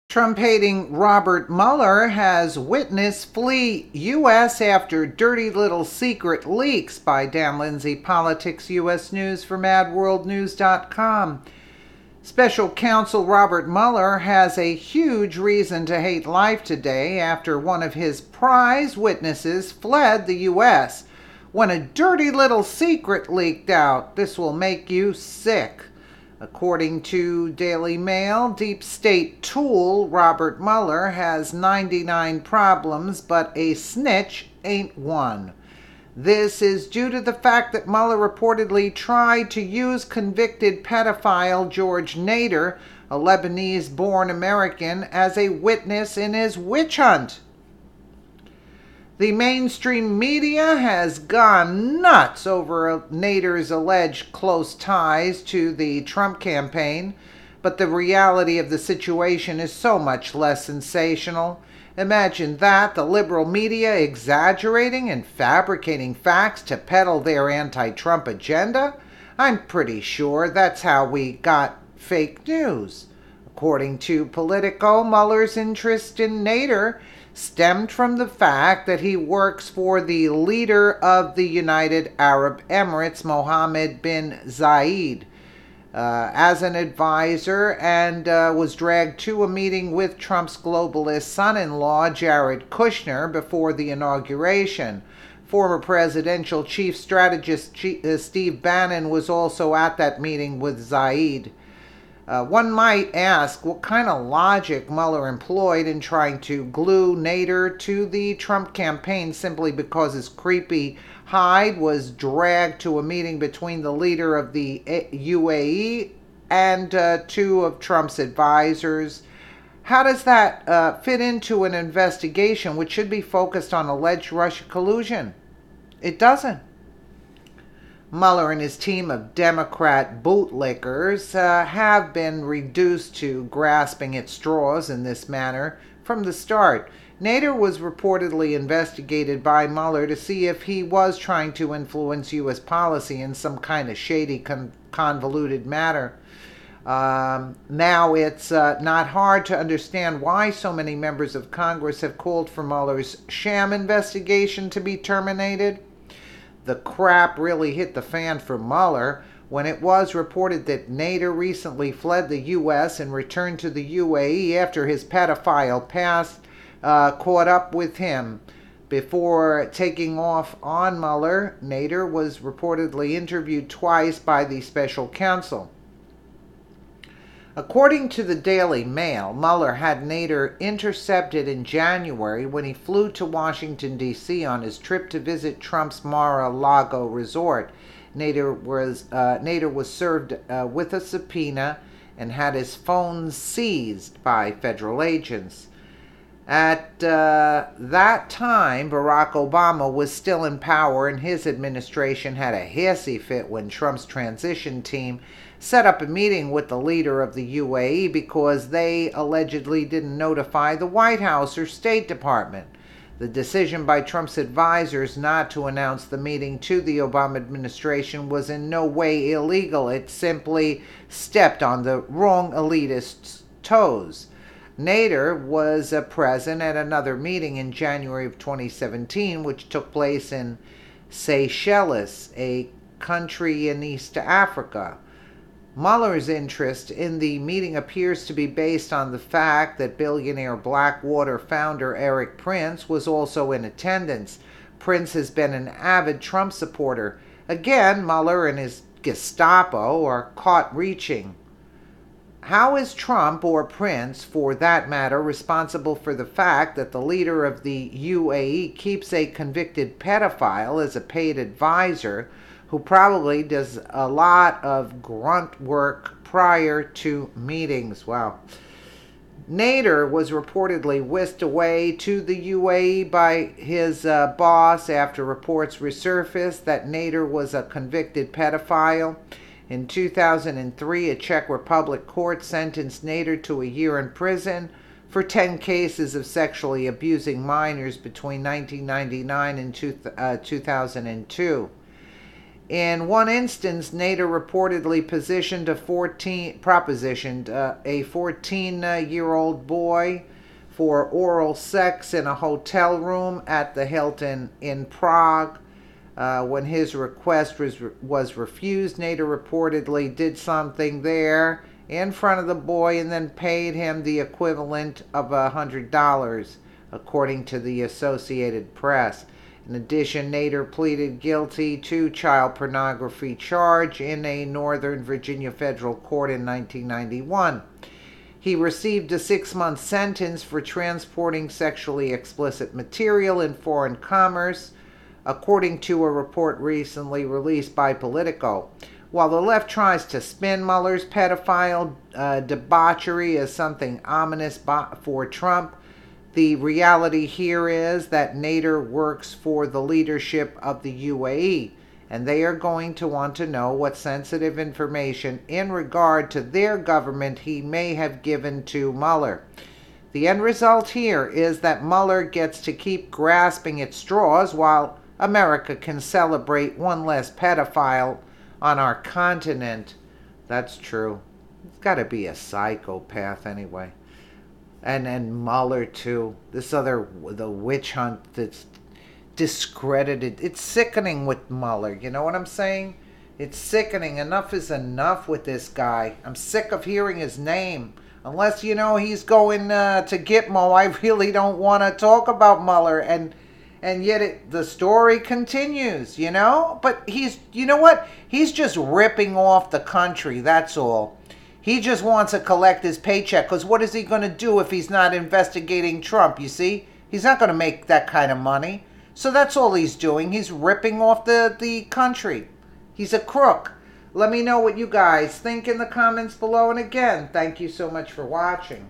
Trump-hating Robert Mueller has witness flee U.S. after dirty little secret leaks by Dan Lindsay, Politics U.S. News for MadWorldNews.com. Special counsel Robert Mueller has a huge reason to hate life today after one of his prize witnesses fled the U.S. when a dirty little secret leaked out. This will make you sick. According to Daily Mail, deep state tool Robert Mueller has 99 problems, but a snitch ain't one. This is due to the fact that Mueller reportedly tried to use convicted pedophile George Nader, a Lebanese-born American, as a witness in his witch hunt. The mainstream media has gone nuts over Nader's alleged close ties to the Trump campaign, but the reality of the situation is so much less sensational. Imagine that, the liberal media exaggerating and fabricating facts to peddle their anti-Trump agenda? I'm pretty sure that's how we got fake news. According to Politico, Mueller's interest in Nader stemmed from the fact that he works for the leader of the United Arab Emirates, Mohammed bin Zayed, as an advisor, and was dragged to a meeting with Trump's globalist son-in-law, Jared Kushner, before the inauguration. Former presidential chief strategist Steve Bannon was also at that meeting with Zayed. One might ask what kind of logic Mueller employed in trying to glue Nader to the Trump campaign simply because his creepy hide was dragged to a meeting between the leader of the UAE and two of Trump's advisors. How does that fit into an investigation which should be focused on alleged Russia collusion? It doesn't. Mueller and his team of Democrat bootlickers have been reduced to grasping at straws in this manner from the start. Nader was reportedly investigated by Mueller to see if he was trying to influence U.S. policy in some kind of shady, convoluted manner. Now it's not hard to understand why so many members of Congress have called for Mueller's sham investigation to be terminated. The crap really hit the fan for Mueller when it was reported that Nader recently fled the U.S. and returned to the UAE after his pedophile past caught up with him. Before taking off on Mueller, Nader was reportedly interviewed twice by the special counsel. According to the Daily Mail, Mueller had Nader intercepted in January when he flew to Washington, D.C. on his trip to visit Trump's Mar-a-Lago resort. Nader was served with a subpoena and had his phone seized by federal agents. At that time, Barack Obama was still in power, and his administration had a hissy fit when Trump's transition team set up a meeting with the leader of the UAE because they allegedly didn't notify the White House or State Department. The decision by Trump's advisors not to announce the meeting to the Obama administration was in no way illegal. It simply stepped on the wrong elitists' toes. Nader was present at another meeting in January of 2017, which took place in Seychelles, a country in East Africa. Mueller's interest in the meeting appears to be based on the fact that billionaire Blackwater founder Eric Prince was also in attendance. Prince has been an avid Trump supporter. Again, Mueller and his Gestapo are caught reaching. How is Trump, or Prince for that matter, responsible for the fact that the leader of the UAE keeps a convicted pedophile as a paid advisor who probably does a lot of grunt work prior to meetings? Wow. Nader was reportedly whisked away to the UAE by his boss after reports resurfaced that Nader was a convicted pedophile. In 2003, a Czech Republic court sentenced Nader to a year in prison for 10 cases of sexually abusing minors between 1999 and 2002. In one instance, Nader reportedly propositioned a 14-year-old boy for oral sex in a hotel room at the Hilton in Prague. When his request was refused, Nader reportedly did something there in front of the boy and then paid him the equivalent of $100, according to the Associated Press. In addition, Nader pleaded guilty to child pornography charge in a Northern Virginia federal court in 1991. He received a 6-month sentence for transporting sexually explicit material in foreign commerce, according to a report recently released by Politico. While the left tries to spin Mueller's pedophile debauchery as something ominous for Trump, the reality here is that Nader works for the leadership of the UAE, and they are going to want to know what sensitive information in regard to their government he may have given to Mueller. The end result here is that Mueller gets to keep grasping at straws while America can celebrate one less pedophile on our continent. That's true. It's got to be a psychopath anyway. And Mueller too. The witch hunt that's discredited. It's sickening with Mueller. You know what I'm saying? It's sickening. Enough is enough with this guy. I'm sick of hearing his name. Unless, he's going to Gitmo, I really don't want to talk about Mueller. And yet the story continues, But you know what? He's just ripping off the country, that's all. He just wants to collect his paycheck, because what is he going to do if he's not investigating Trump, you see? He's not going to make that kind of money. So that's all he's doing. He's ripping off the country. He's a crook. Let me know what you guys think in the comments below. And again, thank you so much for watching.